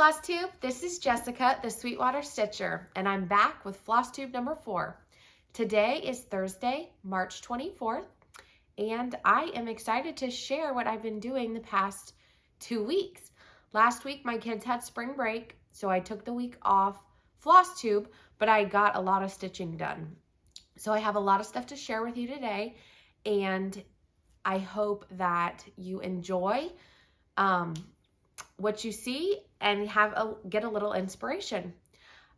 Flosstube, this is Jessica, the Sweetwater Stitcher, and I'm back with Flosstube number 4. Today is Thursday, March 24th, and I am excited to share what I've been doing the past 2 weeks. Last week, my kids had spring break, so I took the week off Flosstube, but I got a lot of stitching done. So I have a lot of stuff to share with you today, and I hope that you enjoy what you see and get a little inspiration.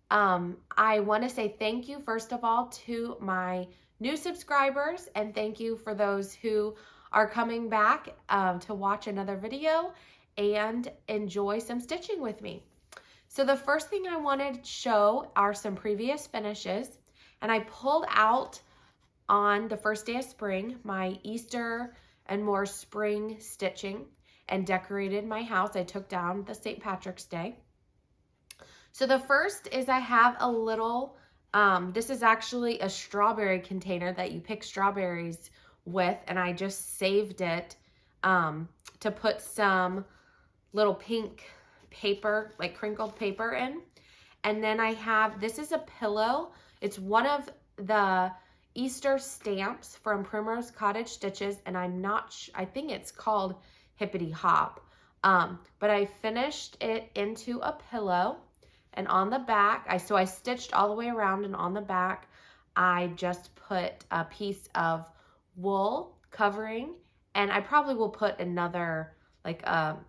I want to say thank you, first of all, to my new subscribers, and thank you for those who are coming back to watch another video and enjoy some stitching with me. So the first thing I wanted to show are some previous finishes, and I pulled out on the first day of spring my Easter and more spring stitching and decorated my house. I took down the St. Patrick's Day. So the first is I have a little, this is actually a strawberry container that you pick strawberries with, and I just saved it to put some little pink paper, like crinkled paper in. And then I have, this is a pillow. It's one of the Easter stamps from Primrose Cottage Stitches, and I think it's called Hippity Hop. But I finished it into a pillow, and on the back, I stitched all the way around, and on the back, I just put a piece of wool covering, and I probably will put another, like a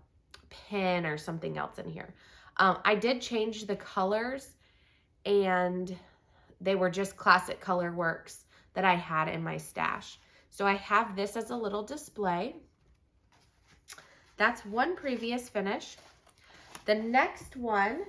pin or something else in here. I did change the colors, and they were just classic color works that I had in my stash. So I have this as a little display. That's one previous finish. The next one,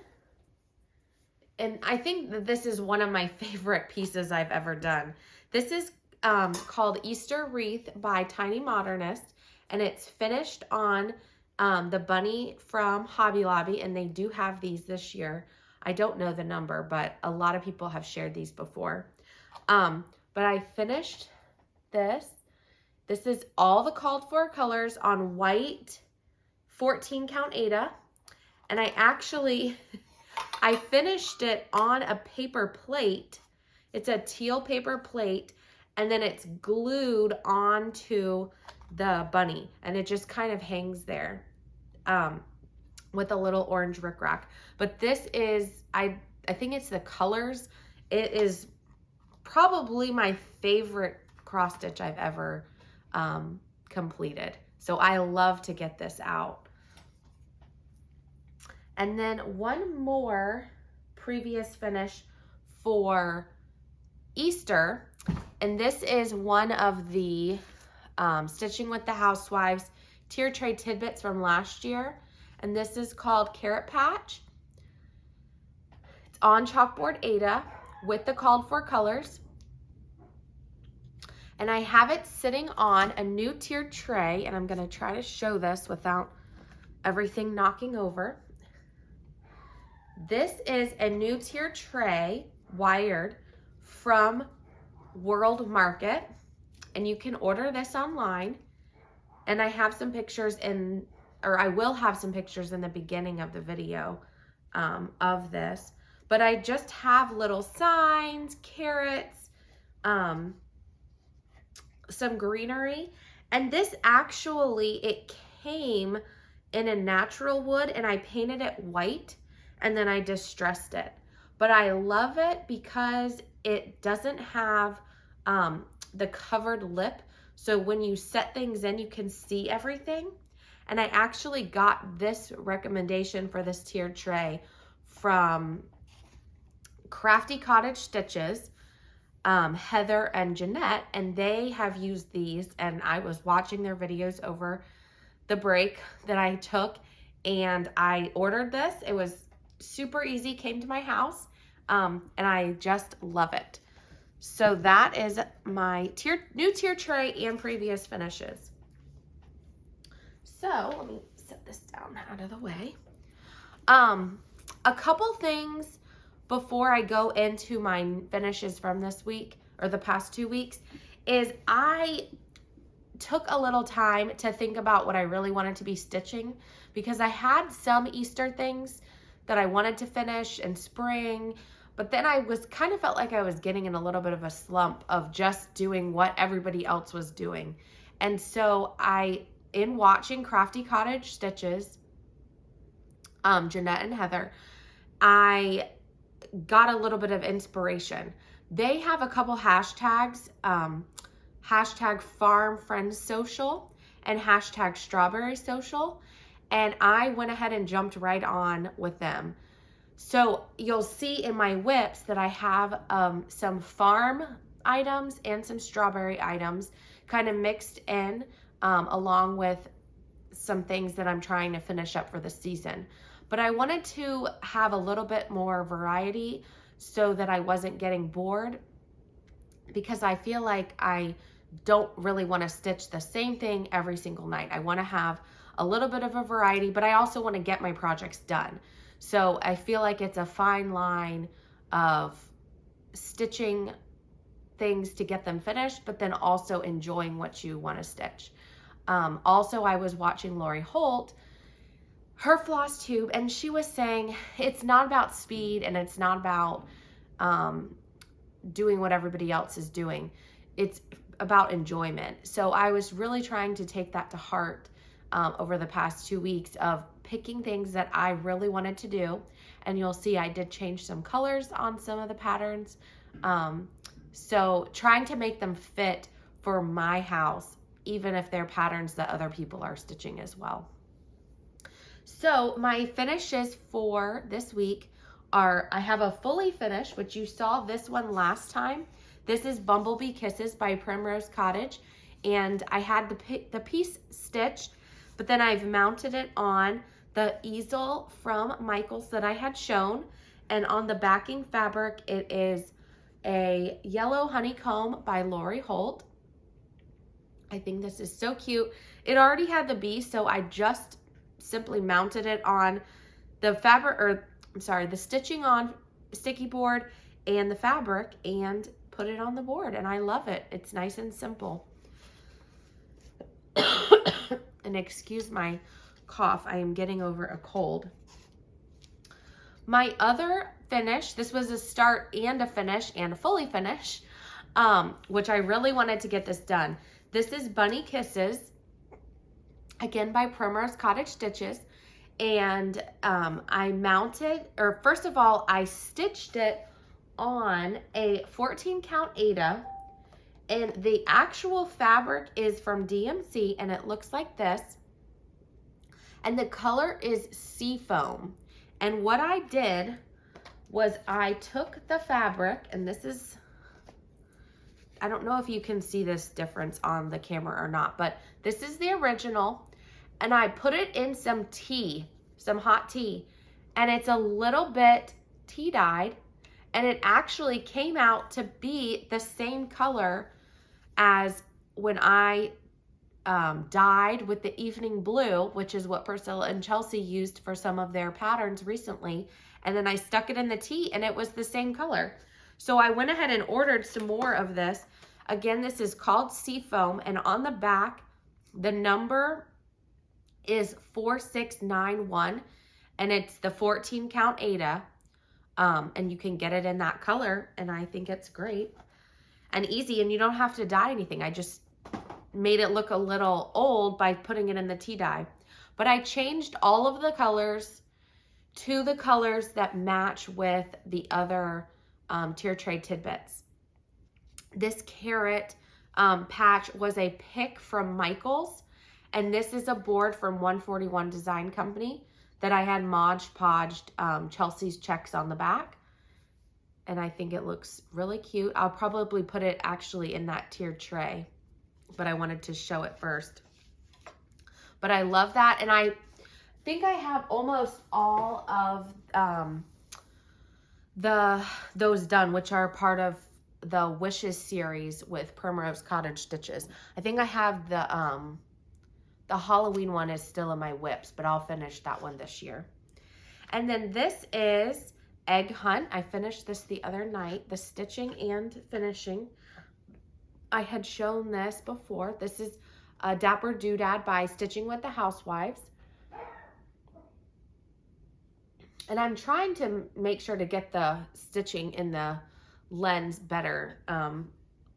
and I think that this is one of my favorite pieces I've ever done. This is called Easter Wreath by Tiny Modernist, and it's finished on the bunny from Hobby Lobby, and they do have these this year. I don't know the number, but a lot of people have shared these before. But I finished this. This is all the called for colors on white 14 count Aida, and I finished it on a paper plate. It's a teal paper plate, and then it's glued onto the bunny, and it just kind of hangs there with a little orange rickrack. But this is, I think it's the colors. It is probably my favorite cross stitch I've ever completed. So I love to get this out. And then one more previous finish for Easter, and this is one of the Stitching with the Housewives tier tray tidbits from last year, and this is called Carrot Patch. It's on chalkboard Aida with the called for colors, and I have it sitting on a new tiered tray, and I'm going to try to show this without everything knocking over. This is a new tier tray, wired, from World Market, and you can order this online. And I have some pictures I will have some pictures in the beginning of the video of this. But I just have little signs, carrots, some greenery. And this actually, it came in a natural wood, and I painted it white, and then I distressed it. But I love it because it doesn't have the covered lip. So when you set things in, you can see everything. And I actually got this recommendation for this tiered tray from Crafty Cottage Stitches, Heather and Jeanette, and they have used these, and I was watching their videos over the break that I took, and I ordered this. It was super easy, came to my house, and I just love it. So that is my new tier tray and previous finishes. So let me set this down out of the way. A couple things before I go into my finishes from this week or the past 2 weeks is I took a little time to think about what I really wanted to be stitching, because I had some Easter things that I wanted to finish in spring, but then I was kind of felt like I was getting in a little bit of a slump of just doing what everybody else was doing. And so in watching Crafty Cottage Stitches, Jeanette and Heather, I got a little bit of inspiration. They have a couple hashtags, hashtag Farm Friends Social and hashtag Strawberry Social. And I went ahead and jumped right on with them. So you'll see in my whips that I have some farm items and some strawberry items kind of mixed in along with some things that I'm trying to finish up for the season. But I wanted to have a little bit more variety so that I wasn't getting bored, because I feel like I don't really want to stitch the same thing every single night. I want to have a little bit of a variety, but I also want to get my projects done. So I feel like it's a fine line of stitching things to get them finished, but then also enjoying what you want to stitch. Also, I was watching Lori Holt, her Flosstube, and she was saying it's not about speed and it's not about doing what everybody else is doing. It's about enjoyment. So I was really trying to take that to heart over the past 2 weeks of picking things that I really wanted to do. And you'll see I did change some colors on some of the patterns. So trying to make them fit for my house, even if they're patterns that other people are stitching as well. So my finishes for this week are, I have a fully finished, which you saw this one last time. This is Bumblebee Kisses by Primrose Cottage. And I had the piece stitched, but then I've mounted it on the easel from Michaels that I had shown. And on the backing fabric, it is a yellow honeycomb by Lori Holt. I think this is so cute. It already had the bee, so I just simply mounted it on the fabric, or I'm sorry, the stitching on sticky board and the fabric, and put it on the board, and I love it. It's nice and simple. And excuse my cough, I am getting over a cold. My other finish, this was a start and a finish and a fully finish, which I really wanted to get this done. This is Bunny Kisses, again by Primrose Cottage Stitches. And I mounted, or first of all, I stitched it on a 14 count Aida, and the actual fabric is from DMC, and it looks like this, and the color is Seafoam. And what I did was I took the fabric, and this is, I don't know if you can see this difference on the camera or not, but this is the original, and I put it in some tea, some hot tea, and it's a little bit tea dyed, and it actually came out to be the same color as when I dyed with the evening blue, which is what Priscilla and Chelsea used for some of their patterns recently. And then I stuck it in the tea, and it was the same color. So I went ahead and ordered some more of this. Again, this is called Seafoam, and on the back, the number is 4691, and it's the 14 count Aida. And you can get it in that color, and I think it's great and easy, and you don't have to dye anything. I just made it look a little old by putting it in the tea dye. But I changed all of the colors to the colors that match with the other tier tray tidbits. This carrot patch was a pick from Michaels, and this is a board from 141 Design Company that I had Mod Podged Chelsea's checks on the back. And I think it looks really cute. I'll probably put it actually in that tiered tray, but I wanted to show it first. But I love that, and I think I have almost all of those done, which are part of the Wishes series with Primrose Cottage Stitches. I think I have the Halloween one is still in my whips, but I'll finish that one this year. And then this is Egg Hunt. I finished this the other night, the stitching and finishing. I had shown this before. This is a Dapper Doodad by Stitching with the Housewives. And I'm trying to make sure to get the stitching in the lens better.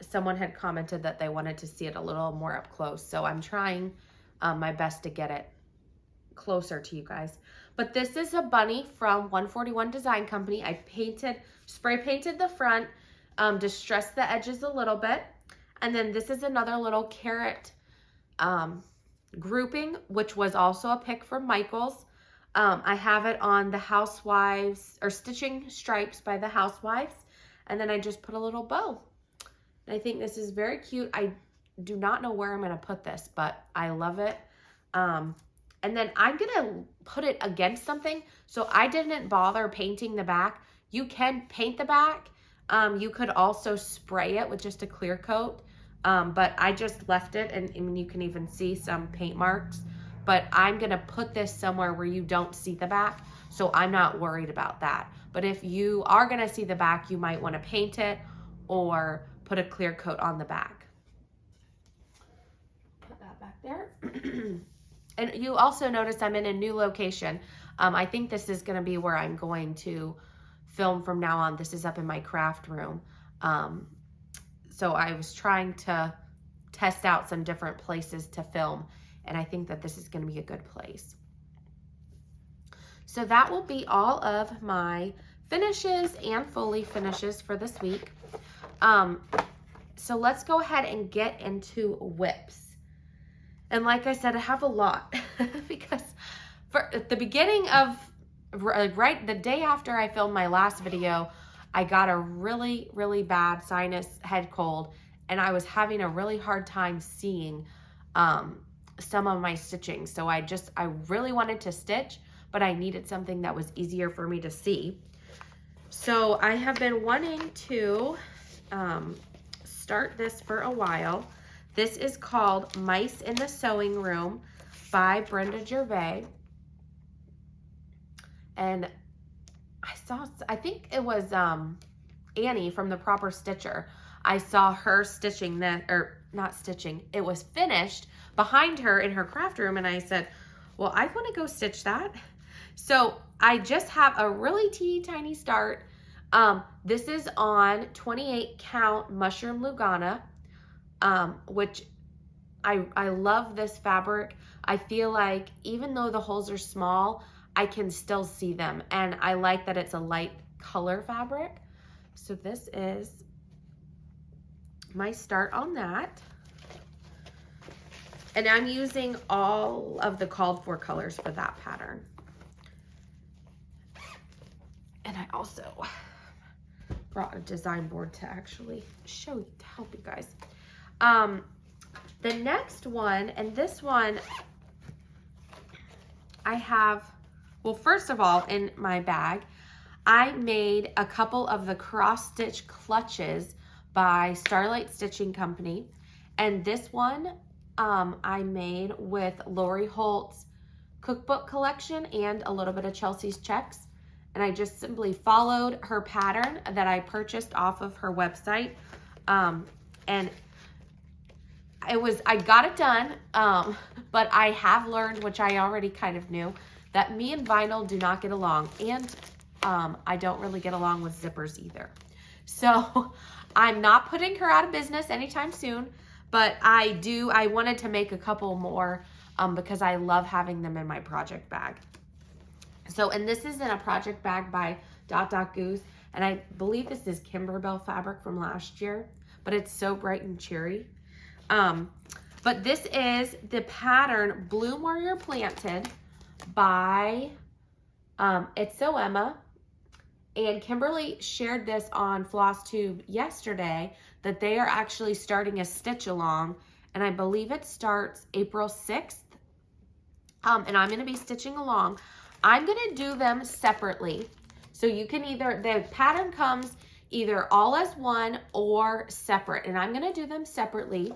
Someone had commented that they wanted to see it a little more up close. So I'm trying my best to get it closer to you guys. But this is a bunny from 141 Design Company. I spray painted the front, distressed the edges a little bit. And then this is another little carrot grouping, which was also a pick from Michael's. I have it on the Housewives, or Stitching Stripes by the Housewives. And then I just put a little bow. And I think this is very cute. I do not know where I'm going to put this, but I love it. And then I'm going to put it against something. So I didn't bother painting the back. You can paint the back. You could also spray it with just a clear coat. But I just left it, and I mean, you can even see some paint marks. But I'm going to put this somewhere where you don't see the back. So I'm not worried about that. But if you are going to see the back, you might want to paint it or put a clear coat on the back. Put that back there. And you also notice I'm in a new location. I think this is going to be where I'm going to film from now on. This is up in my craft room. So I was trying to test out some different places to film, and I think that this is going to be a good place. So that will be all of my finishes and fully finishes for this week. So let's go ahead and get into whips. And like I said, I have a lot because at the beginning of, right the day after I filmed my last video, I got a really, really bad sinus head cold, and I was having a really hard time seeing some of my stitching. So I really wanted to stitch, but I needed something that was easier for me to see. So I have been wanting to start this for a while. This is called Mice in the Sewing Room by Brenda Gervais. And I think it was Annie from the Proper Stitcher. I saw her stitching that, or not stitching, it was finished behind her in her craft room, and I said, well, I want to go stitch that. So I just have a really teeny tiny start. This is on 28 count mushroom Lugana, which I love this fabric. I feel like even though the holes are small, I can still see them, and I like that it's a light color fabric. So this is my start on that. And I'm using all of the called for colors for that pattern. And I also brought a design board to actually show you, to help you guys. The next one, and this one I have, well, first of all, in my bag, I made a couple of the cross stitch clutches by Starlight Stitching Company. And this one I made with Lori Holt's cookbook collection and a little bit of Chelsea's checks. And I just simply followed her pattern that I purchased off of her website. And I got it done, but I have learned, which I already kind of knew, that me and vinyl do not get along. And I don't really get along with zippers either. So I'm not putting her out of business anytime soon, but I wanted to make a couple more because I love having them in my project bag. So, and this is in a project bag by Goose, and I believe this is Kimberbell fabric from last year, but it's so bright and cheery. But this is the pattern Bloom Where You're Planted by It's So Emma. And Kimberly shared this on Flosstube yesterday, that they are actually starting a stitch along, and I believe it starts April 6th. And I'm going to be stitching along. I'm going to do them separately. So you can either, the pattern comes either all as one or separate, and I'm going to do them separately.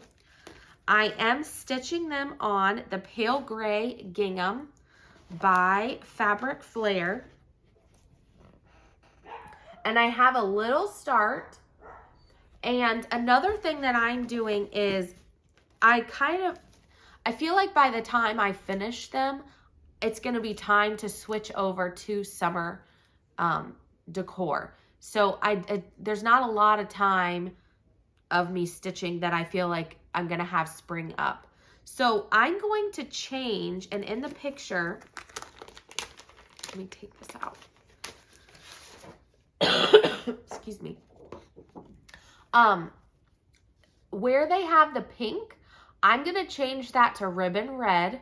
I am stitching them on the Pale Gray Gingham by Fabric Flair. And I have a little start. And another thing that I'm doing is I feel like by the time I finish them, it's going to be time to switch over to summer decor. So there's not a lot of time of me stitching that I feel like I'm going to have spring up. So I'm going to change, and in the picture, let me take this out. Excuse me. Where they have the pink, I'm going to change that to ribbon red.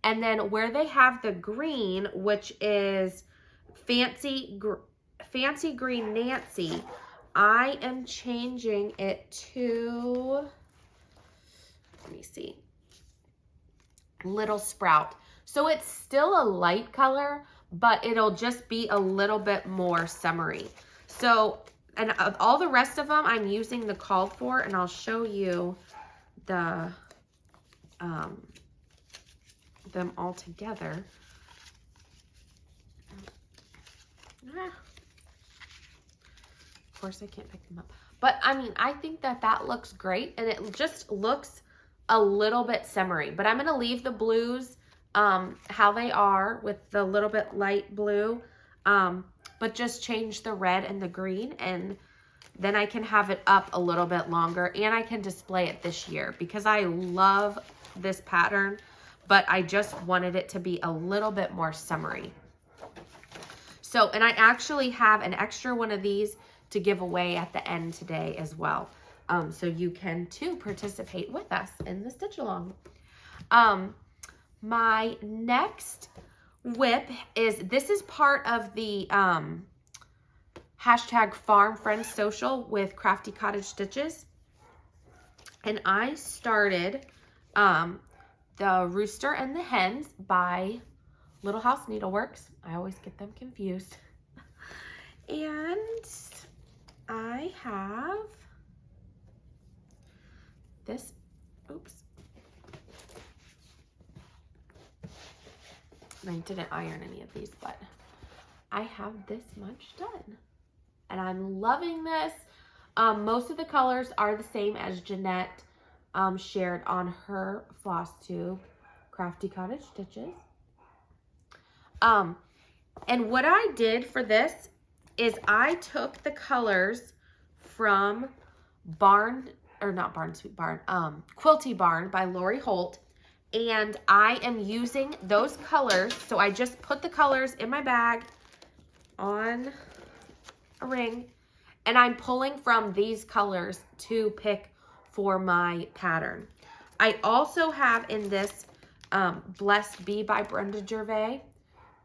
And then where they have the green, which is Fancy Green Nancy, I am changing it to, let me see, Little Sprout. So it's still a light color, but it'll just be a little bit more summery. So, and all the rest of them, I'm using the called for, and I'll show you the them all together. Of course, I can't pick them up. But, I mean, I think that that looks great, and it just looks a little bit summery. But I'm going to leave the blues how they are with the little bit light blue, but just change the red and the green, and then I can have it up a little bit longer, and I can display it this year because I love this pattern, but I just wanted it to be a little bit more summery. So, and I actually have an extra one of these to give away at the end today as well. So you can too participate with us in the stitch along. My next whip this is part of the hashtag Farm Friends Social with Crafty Cottage Stitches. And I started the Rooster and the Hens by Little House Needleworks. I always get them confused. And I have this, oops. I didn't iron any of these, but I have this much done. And I'm loving this. Most of the colors are the same as Jeanette shared on her Flosstube, Crafty Cottage Stitches. And what I did for this is I took the colors from Quilty Barn by Lori Holt, and I am using those colors. So I just put the colors in my bag on a ring, and I'm pulling from these colors to pick for my pattern. I also have in this Blessed Bee by Brenda Gervais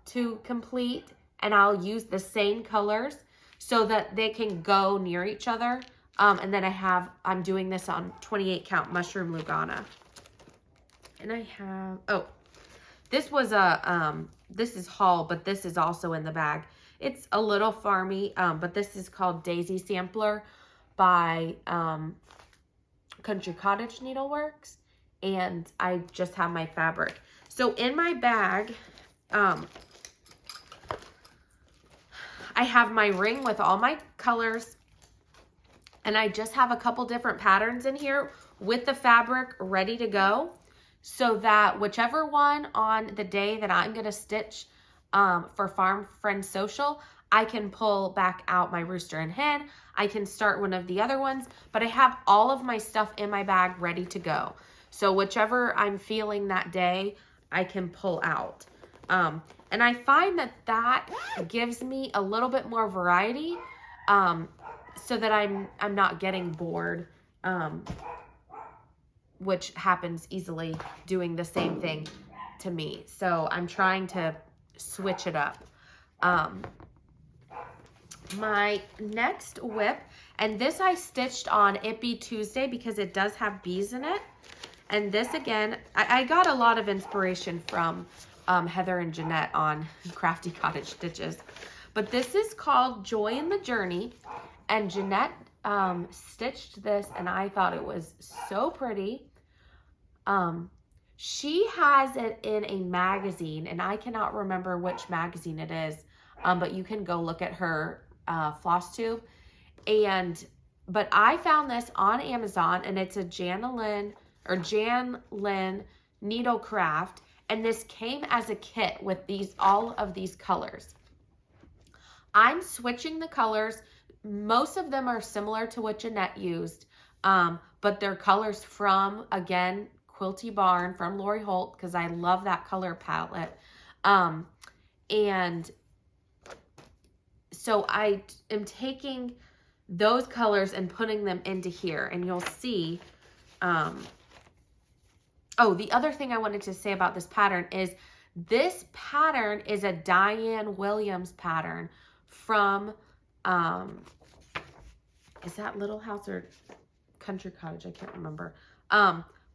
to complete, and I'll use the same colors so that they can go near each other. And then I'm doing this on 28 count Mushroom Lugana. And I have, this was this is haul, but this is also in the bag. It's a little farmy, but this is called Daisy Sampler by Country Cottage Needleworks, and I just have my fabric. So in my bag, I have my ring with all my colors, and I just have a couple different patterns in here with the fabric ready to go, so that whichever one on the day that I'm going to stitch for Farm Friends Social, I can pull back out my Rooster and Hen. I can start one of the other ones, but I have all of my stuff in my bag ready to go. So whichever I'm feeling that day, I can pull out. And I find that that gives me a little bit more variety, so that I'm not getting bored, which happens easily doing the same thing to me. So I'm trying to switch it up. My next whip, and this I stitched on Ippy Tuesday because it does have bees in it. And this again, I got a lot of inspiration from Heather and Jeanette on Crafty Cottage Stitches. But this is called Joy in the Journey. And Jeanette stitched this, and I thought it was so pretty. She has it in a magazine, and I cannot remember which magazine it is, but you can go look at her Flosstube. But I found this on Amazon, and it's a Jan Lynn Needlecraft, And this came as a kit with all of these colors. I'm switching the colors. Most of them are similar to what Jeanette used, but they're colors from, again, Quilty Barn from Lori Holt, because I love that color palette. And so I am taking those colors and putting them into here, and you'll see. Oh, the other thing I wanted to say about this pattern is this pattern is a Diane Williams pattern from, is that Little House or Country Cottage? I can't remember.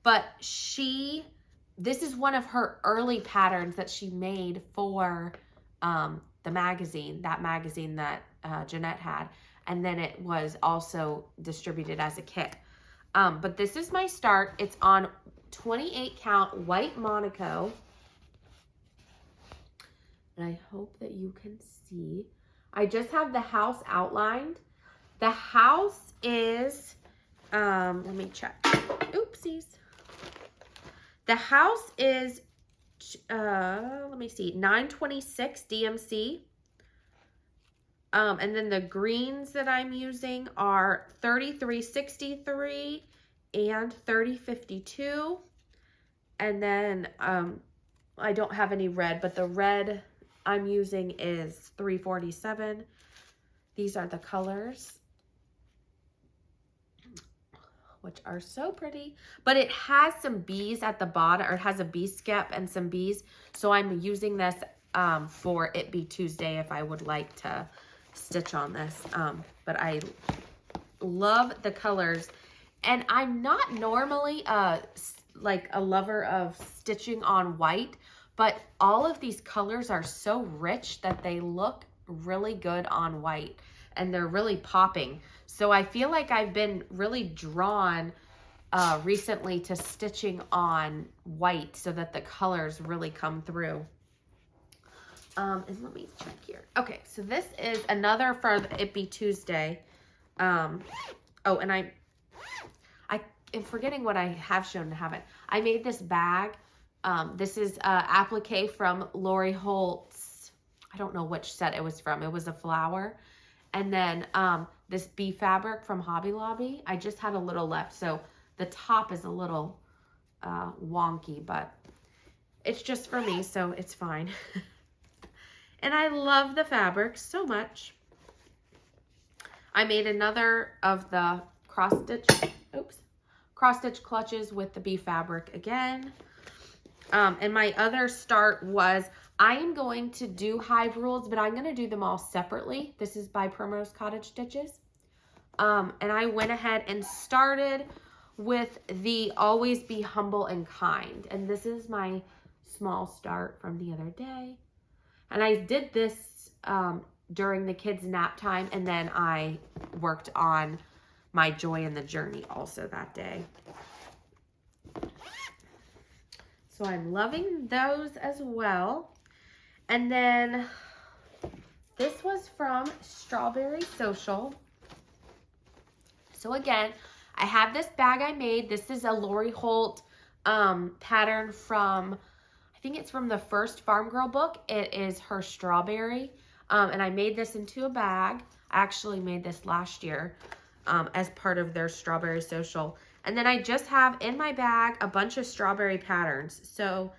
But this is one of her early patterns that she made for the magazine, that Jeanette had. And then it was also distributed as a kit. But this is my start. It's on 28 count white Monaco. And I hope that you can see. I just have the house outlined. The house is, let me check. Oopsies. The house is, let me see, 926 DMC. And then the greens that I'm using are 3363 and 3052. And then I don't have any red, but the red I'm using is 347. These are the colors, which are so pretty. But it has some bees at the bottom, or it has a bee skip and some bees. So I'm using this for It Be Tuesday if I would like to stitch on this. But I love the colors, and I'm not normally like a lover of stitching on white, but all of these colors are so rich that they look really good on white, and they're really popping. So I feel like I've been really drawn recently to stitching on white so that the colors really come through. And let me check here. Okay, so this is another for It Be Tuesday. Oh, and I am forgetting what I have shown to have it. I made this bag. This is applique from Lori Holt's. I don't know which set it was from. It was a flower. And then this bee fabric from Hobby Lobby. I just had a little left, so the top is a little wonky, but it's just for me, so it's fine. And I love the fabric so much. I made another of the cross stitch clutches with the bee fabric again. And my other start was, I am going to do Hive rules, but I'm going to do them all separately. This is by Primrose Cottage Stitches. And I went ahead and started with the Always Be Humble and Kind. And this is my small start from the other day. And I did this during the kids' nap time, and then I worked on my Joy in the Journey also that day. So I'm loving those as well. And then this was from Strawberry Social. So again, I have this bag I made. This is a Lori Holt pattern from, I think it's from the first Farm Girl book. It is her strawberry. And I made this into a bag. I actually made this last year as part of their Strawberry Social. And then I just have in my bag a bunch of strawberry patterns. So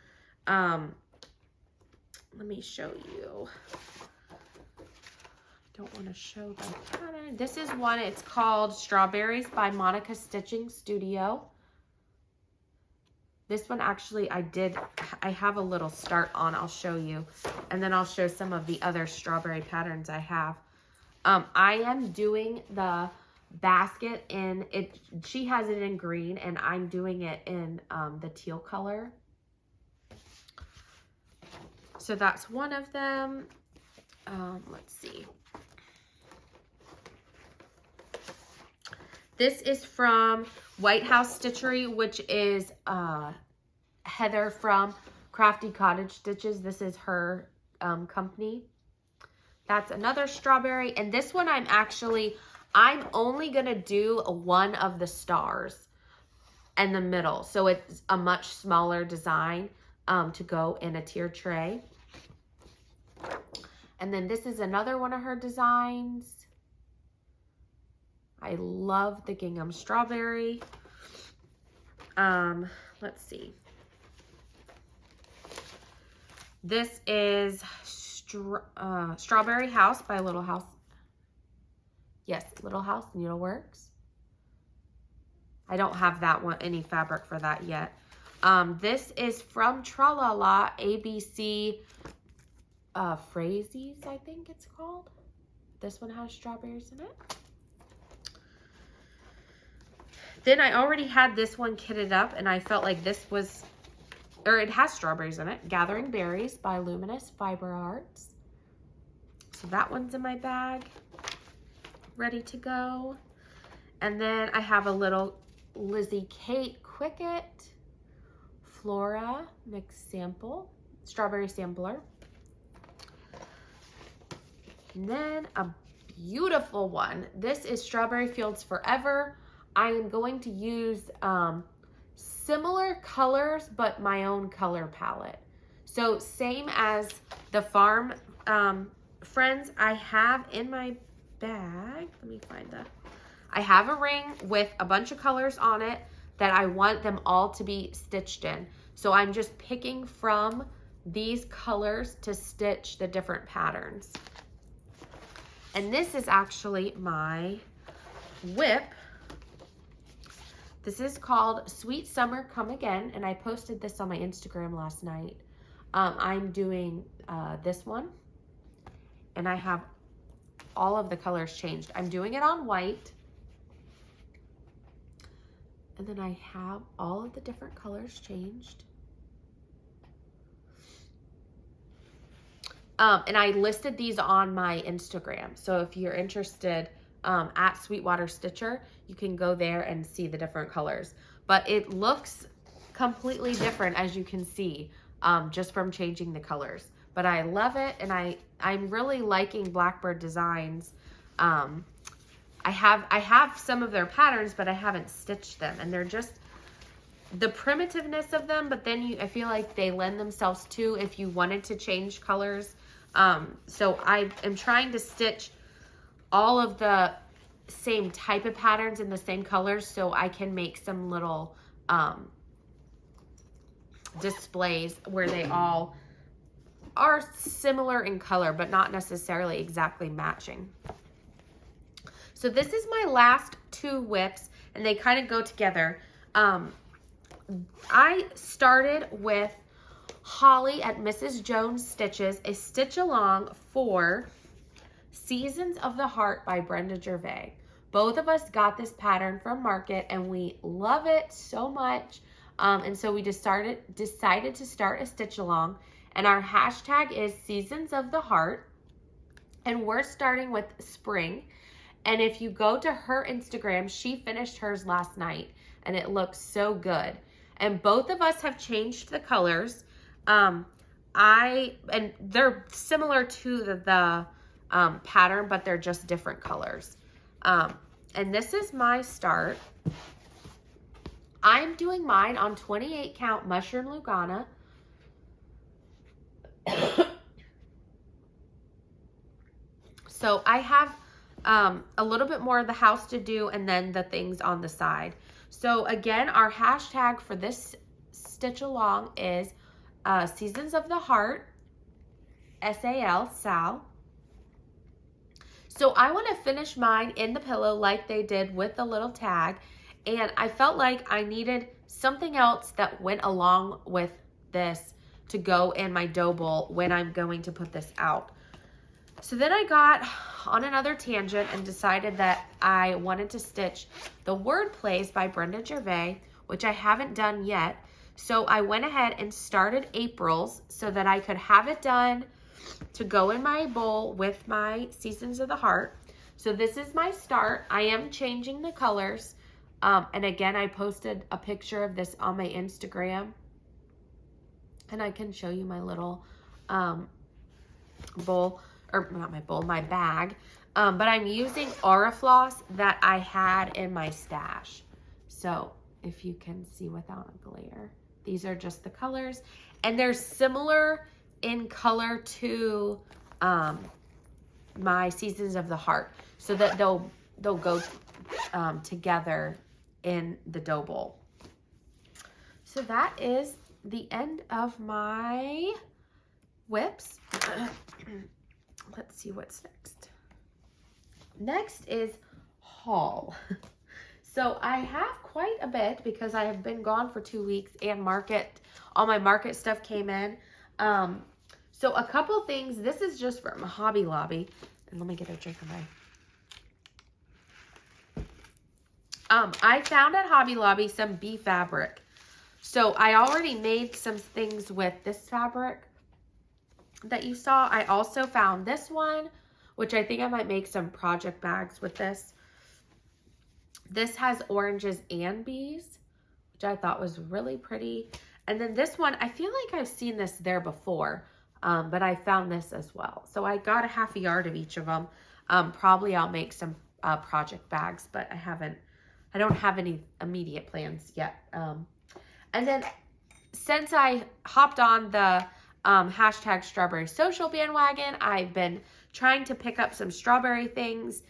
let me show you. Don't want to show the pattern. This is one, it's called Strawberries by Monica Stitching Studio. This one actually I have a little start on, I'll show you. And then I'll show some of the other strawberry patterns I have. I am doing the basket in, she has it in green, and I'm doing it in the teal color. So that's one of them. Let's see. This is from White House Stitchery, which is Heather from Crafty Cottage Stitches. This is her company. That's another strawberry. And this one I'm only going to do one of the stars in the middle. So it's a much smaller design. to go in a tier tray. And then this is another one of her designs. I love the gingham strawberry. Let's see. This is Strawberry House by Little House. Yes, Little House Needleworks. I don't have that one, any fabric for that yet. This is from Tralala ABC Phrases, I think it's called. This one has strawberries in it. Then I already had this one kitted up, and I felt like this was, or it has strawberries in it. Gathering Berries by Luminous Fiber Arts. So that one's in my bag, ready to go. And then I have a little Lizzie Kate Quicket Flora mix sample, strawberry sampler. And then a beautiful one. This is Strawberry Fields Forever. I am going to use similar colors, but my own color palette. So same as the Farm Friends, I have in my bag, let me find I have a ring with a bunch of colors on it that I want them all to be stitched in. So I'm just picking from these colors to stitch the different patterns. And this is actually my whip. This is called Sweet Summer Come Again, and I posted this on my Instagram last night. I'm doing this one, and I have all of the colors changed. I'm doing it on white, and then I have all of the different colors changed. And I listed these on my Instagram, so if you're interested, at Sweetwater Stitcher, you can go there and see the different colors. But it looks completely different, as you can see, just from changing the colors. But I love it, and I'm really liking Blackbird designs. I have some of their patterns, but I haven't stitched them, and they're just the primitiveness of them. But then I feel like they lend themselves to if you wanted to change colors. So I am trying to stitch all of the same type of patterns in the same colors, so I can make some little displays where they all are similar in color, but not necessarily exactly matching. So this is my last two whips, and they kind of go together. I started with Holly at Mrs. Jones Stitches, a stitch along for Seasons of the Heart by Brenda Gervais. Both of us got this pattern from Market, and we love it so much. And so we decided to start a stitch along, and our hashtag is Seasons of the Heart, and we're starting with spring. And if you go to her Instagram, she finished hers last night, and it looks so good. And both of us have changed the colors. And they're similar to the pattern, but they're just different colors. And this is my start. I'm doing mine on 28 count Mushroom Lugana. So I have a little bit more of the house to do, and then the things on the side. So again, our hashtag for this stitch along is Seasons of the Heart, SAL. So I want to finish mine in the pillow like they did with the little tag, and I felt like I needed something else that went along with this to go in my dough bowl when I'm going to put this out. So then I got on another tangent and decided that I wanted to stitch the Word Plays by Brenda Gervais, which I haven't done yet. So I went ahead and started April's so that I could have it done to go in my bowl with my Seasons of the Heart. So this is my start. I am changing the colors. And again, I posted a picture of this on my Instagram. And I can show you my little bowl, or not my bowl, my bag. But I'm using Aurifloss that I had in my stash. So if you can see without a glare, These are just the colors. And they're similar in color to my Seasons of the Heart, so that they'll go together in the dough bowl. So that is the end of my whips. Let's see what's next. Next is haul. So I have quite a bit because I have been gone for 2 weeks and all my market stuff came in. So a couple things. This is just from Hobby Lobby. And let me get a drink of my... I found at Hobby Lobby some bee fabric. So I already made some things with this fabric that you saw. I also found this one, which I think I might make some project bags with this. This has oranges and bees, which I thought was really pretty. And then this one, I feel like I've seen this there before, but I found this as well. So I got a half a yard of each of them. Probably I'll make some project bags, but I don't have any immediate plans yet. And then since I hopped on the hashtag strawberry social bandwagon, I've been trying to pick up some strawberry things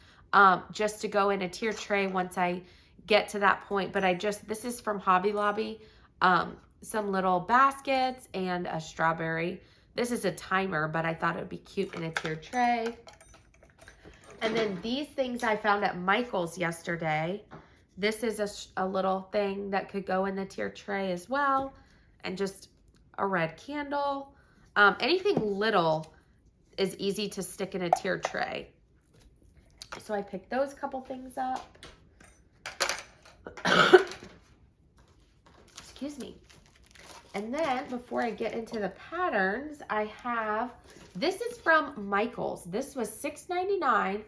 just to go in a tier tray once I get to that point. But this is from Hobby Lobby, some little baskets and a strawberry. This is a timer, but I thought it would be cute in a tier tray. And then these things I found at Michael's yesterday. This is a little thing that could go in the tier tray as well. And just a red candle. Anything little is easy to stick in a tier tray. So I picked those couple things up. Excuse me. And then before I get into the patterns, this is from Michael's. This was $6.99.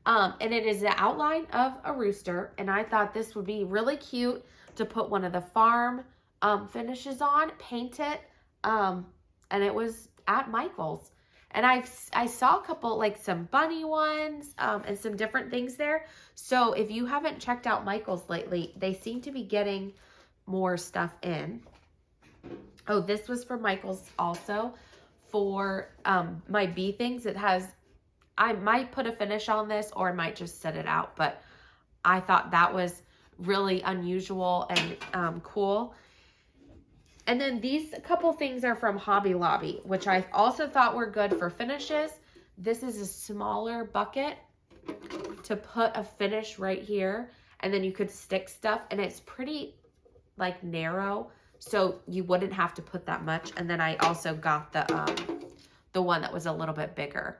And it is the outline of a rooster. And I thought this would be really cute to put one of the farm finishes on, paint it. And it was at Michael's. And I saw a couple, like some bunny ones and some different things there. So if you haven't checked out Michael's lately, they seem to be getting more stuff in. Oh, this was for Michael's also for my bee things. I might put a finish on this or I might just set it out. But I thought that was really unusual and cool. And then these couple things are from Hobby Lobby, which I also thought were good for finishes. This is a smaller bucket to put a finish right here. And then you could stick stuff. And it's pretty like narrow, so you wouldn't have to put that much. And then I also got the one that was a little bit bigger.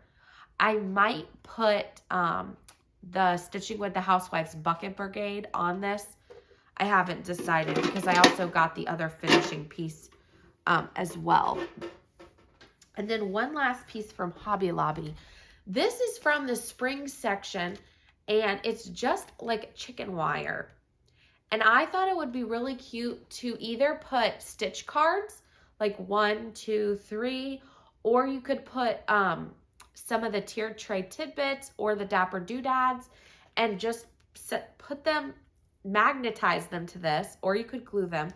I might put the Stitching with the Housewives Bucket Brigade on this. I haven't decided because I also got the other finishing piece as well. And then one last piece from Hobby Lobby. This is from the spring section and it's just like chicken wire. And I thought it would be really cute to either put stitch cards, like 1, 2, 3, or you could put some of the tiered tray tidbits or the Dapper Doodads and just magnetize them to this, or you could glue them,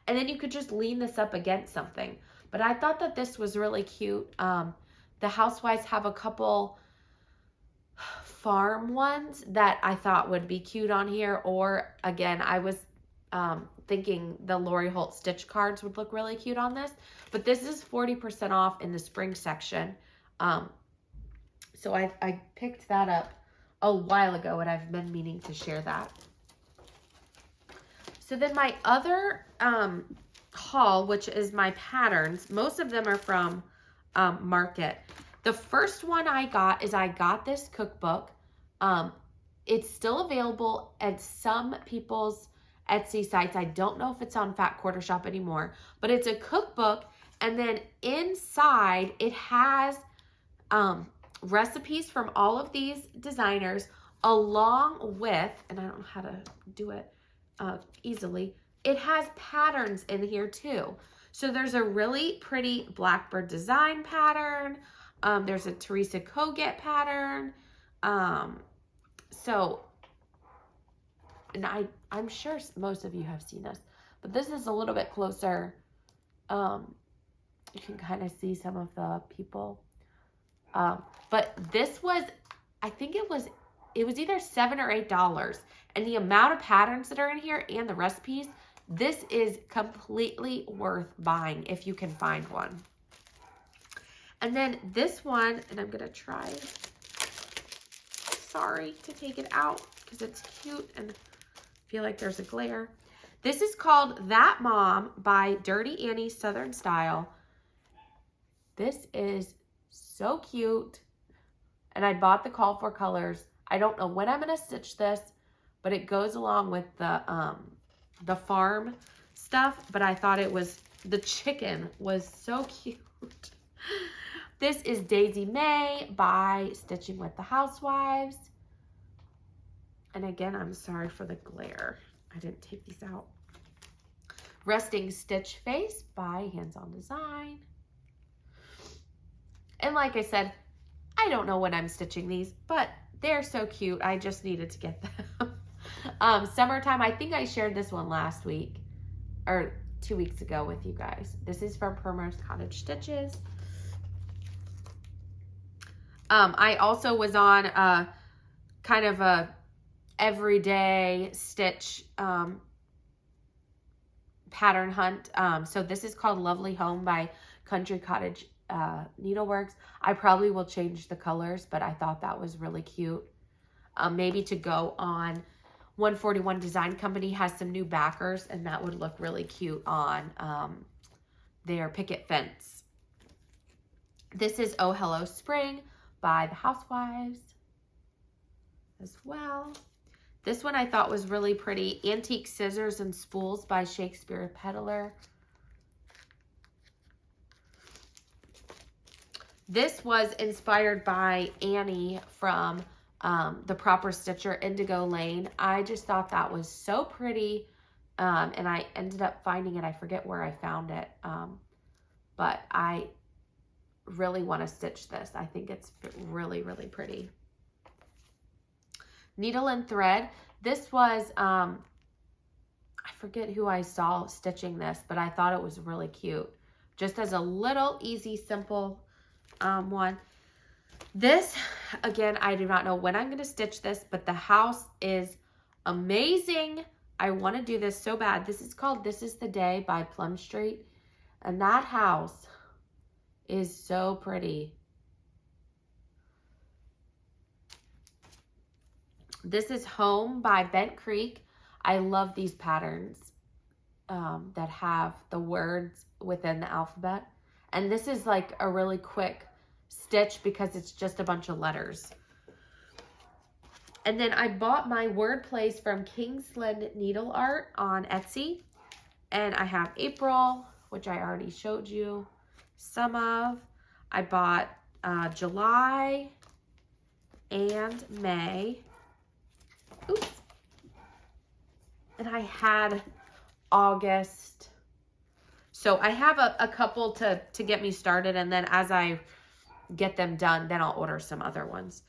and then you could just lean this up against something. But I thought that this was really cute. The Housewives have a couple farm ones that I thought would be cute on here, or again, I was thinking the Lori Holt stitch cards would look really cute on this, but this is 40% off in the spring section. So I picked that up a while ago and I've been meaning to share that. So then my other haul, which is my patterns, most of them are from Market. The first one I got this cookbook. It's still available at some people's Etsy sites. I don't know if it's on Fat Quarter Shop anymore, but it's a cookbook. And then inside it has recipes from all of these designers along with, and I don't know how to do it easily, it has patterns in here too. So there's a really pretty Blackbird design pattern. There's a Teresa Koget pattern. And I'm sure most of you have seen this, but this is a little bit closer You can kind of see some of the people. But this was, I think it was either $7 or $8. And the amount of patterns that are in here and the recipes, this is completely worth buying if you can find one. And then this one, and I'm going to try, sorry, to take it out because it's cute and I feel like there's a glare. This is called That Mom by Dirty Annie Southern Style. This is so cute. And I bought the call for colors. I don't know when I'm going to stitch this, but it goes along with the farm stuff. But I thought it was, the chicken was so cute. This is Daisy May by Stitching with the Housewives. And again, I'm sorry for the glare. I didn't take these out. Resting Stitch Face by Hands On Design. And like I said, I don't know when I'm stitching these, but they're so cute. I just needed to get them. Summertime, I think I shared this one last week or 2 weeks ago with you guys. This is from Primrose Cottage Stitches. I also was on kind of a everyday stitch pattern hunt. So this is called Lovely Home by Country Cottage Needleworks. I probably will change the colors, but I thought that was really cute. Maybe to go on 141 Design Company has some new backers, and that would look really cute on their picket fence. This is Oh Hello Spring by the Housewives as well. This one I thought was really pretty. Antique Scissors and Spools by Shakespeare Peddler. This was inspired by Annie from The Proper Stitcher, Indigo Lane. I just thought that was so pretty, and I ended up finding it. I forget where I found it, but I really want to stitch this. I think it's really, really pretty. Needle and Thread. This was, I forget who I saw stitching this, but I thought it was really cute. Just as a little easy, simple one. This, again, I do not know when I'm going to stitch this, but the house is amazing. I want to do this so bad. This is called This Is the Day by Plum Street. And that house is so pretty. This is Home by Bent Creek. I love these patterns that have the words within the alphabet. And this is like a really quick stitch because it's just a bunch of letters. And then I bought my word plays from Kingsland Needle Art on Etsy. And I have April, which I already showed you some of. I bought July and May. Oops. And I had August. So I have a couple to get me started, and then as I get them done, then I'll order some other ones.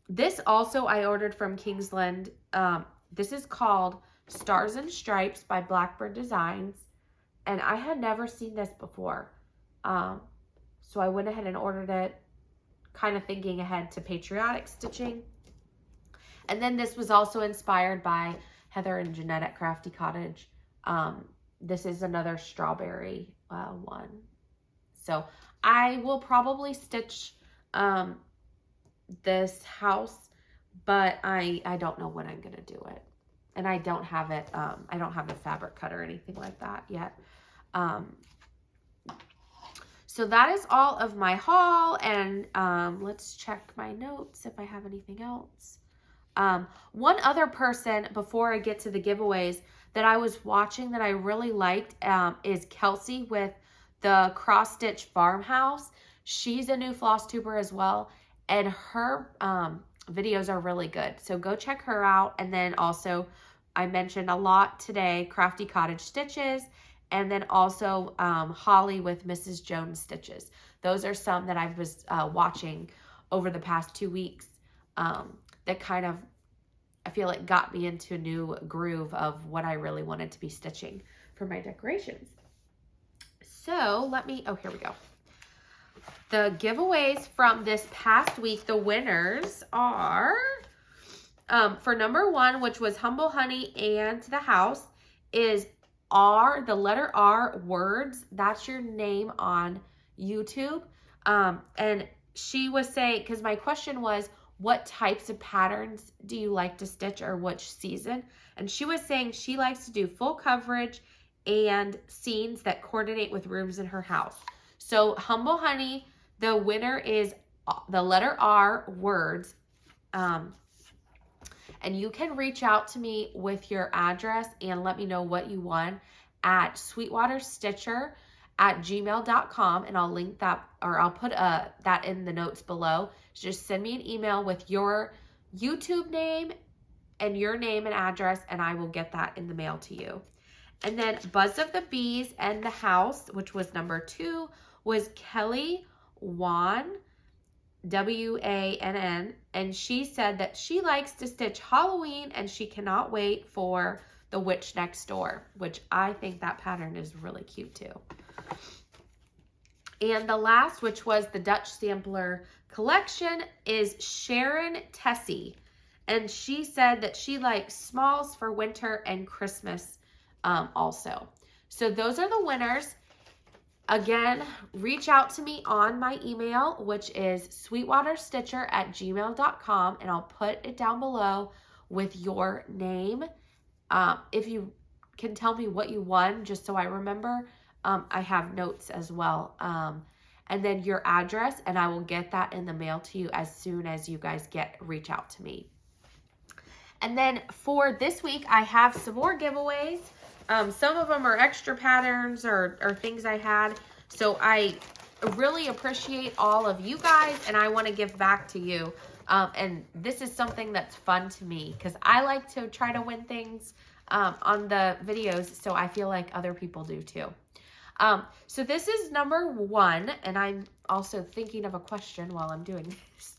This also I ordered from Kingsland. This is called Stars and Stripes by Blackbird Designs, and I had never seen this before. So I went ahead and ordered it, kind of thinking ahead to patriotic stitching. And then this was also inspired by Heather and Jeanette at Crafty Cottage. This is another strawberry one. So I will probably stitch this house, but I don't know when I'm going to do it. And I don't have it, I don't have the fabric cut or anything like that yet. So that is all of my haul, and let's check my notes if I have anything else. One other person, before I get to the giveaways, that I was watching that I really liked is Kelsey with the Cross Stitch Farmhouse. She's a new Flosstuber as well, and her videos are really good. So go check her out. And then also, I mentioned a lot today, Crafty Cottage Stitches, and then also Holly with Mrs. Jones Stitches. Those are some that I was watching over the past 2 weeks that kind of, I feel like, got me into a new groove of what I really wanted to be stitching for my decorations. So here we go. The giveaways from this past week, the winners are, for number 1, which was Humble Honey and the house, is the letter R words. That's your name on YouTube. And she was saying, because my question was, what types of patterns do you like to stitch, or which season? And she was saying she likes to do full coverage and scenes that coordinate with rooms in her house. So Humble Honey, the winner is the letter R words. And you can reach out to me with your address and let me know what you want at sweetwaterstitcher@gmail.com, and I'll link that, or I'll put that in the notes below. Just send me an email with your YouTube name and your name and address, and I will get that in the mail to you. And then Buzz of the Bees and the house, which was number 2, was Kelly Wann, WANN, and she said that she likes to stitch Halloween and she cannot wait for The Witch Next Door, which I think that pattern is really cute too. And the last, which was the Dutch Sampler collection, is Sharon Tessie, and she said that she likes smalls for winter and Christmas also. So those are the winners. Again, reach out to me on my email, which is sweetwaterstitcher@gmail.com, and I'll put it down below with your name. If you can tell me what you won, just so I remember, I have notes as well. And then your address, and I will get that in the mail to you as soon as you guys reach out to me. And then for this week, I have some more giveaways. Some of them are extra patterns or things I had. So I really appreciate all of you guys, and I want to give back to you. And this is something that's fun to me because I like to try to win things on the videos, so I feel like other people do too. So this is number 1, and I'm also thinking of a question while I'm doing this.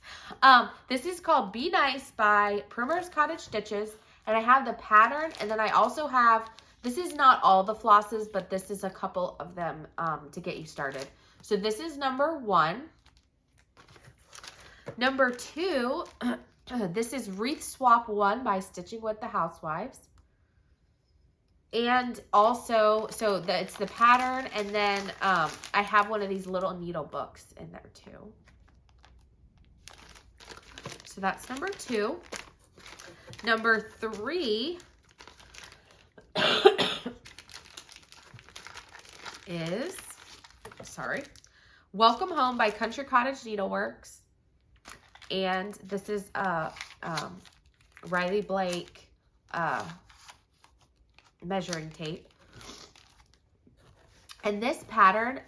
This is called Be Nice by Primrose Cottage Stitches, and I have the pattern, and then I also have, this is not all the flosses, but this is a couple of them to get you started. So this is number 1. Number 2, this is Wreath Swap 1 by Stitching with the Housewives. And also, it's the pattern, and then I have one of these little needle books in there too. So that's number 2. Number 3 is, Welcome Home by Country Cottage Needleworks. And this is Riley Blake measuring tape. And this pattern,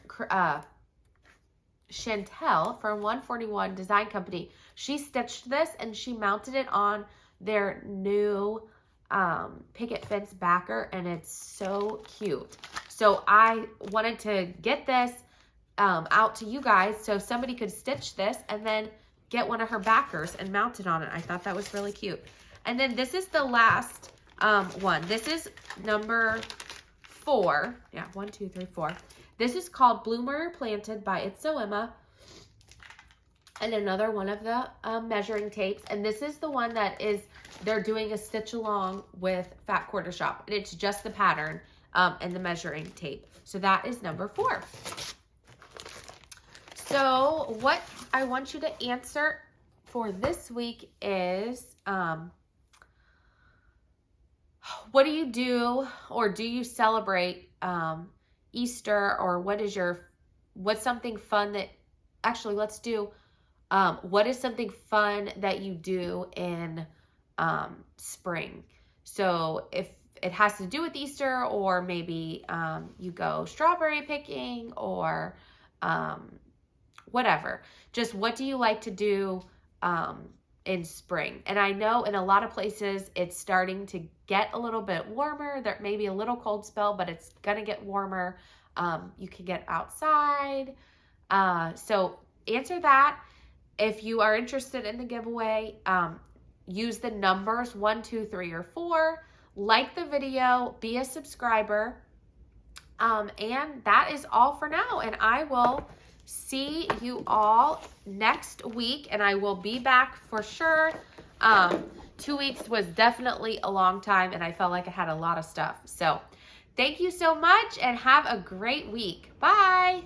Chantel from 141 Design Company, she stitched this and she mounted it on their new picket fence backer, and it's so cute. So I wanted to get this out to you guys so somebody could stitch this and then get one of her backers and mount it on it. I thought that was really cute. And then this is the last one. This is number 4. Yeah, 1, 2, 3, 4. This is called Bloomer Planted by It's So Emma. And another one of the measuring tapes. And this is the one that they're doing a stitch along with Fat Quarter Shop. And it's just the pattern and the measuring tape. So that is number 4. So what I want you to answer for this week is, what do you do, or do you celebrate Easter, or what's something fun that, actually let's do, what is something fun that you do in spring? So if it has to do with Easter, or maybe you go strawberry picking, or whatever. Just what do you like to do in spring? And I know in a lot of places it's starting to get a little bit warmer. There may be a little cold spell, but it's gonna get warmer. You can get outside. So answer that. If you are interested in the giveaway, use the numbers 1, 2, 3, or 4. Like the video, be a subscriber, And that is all for now. And I will see you all next week. And I will be back for sure. 2 weeks was definitely a long time. And I felt like I had a lot of stuff. So thank you so much and have a great week. Bye.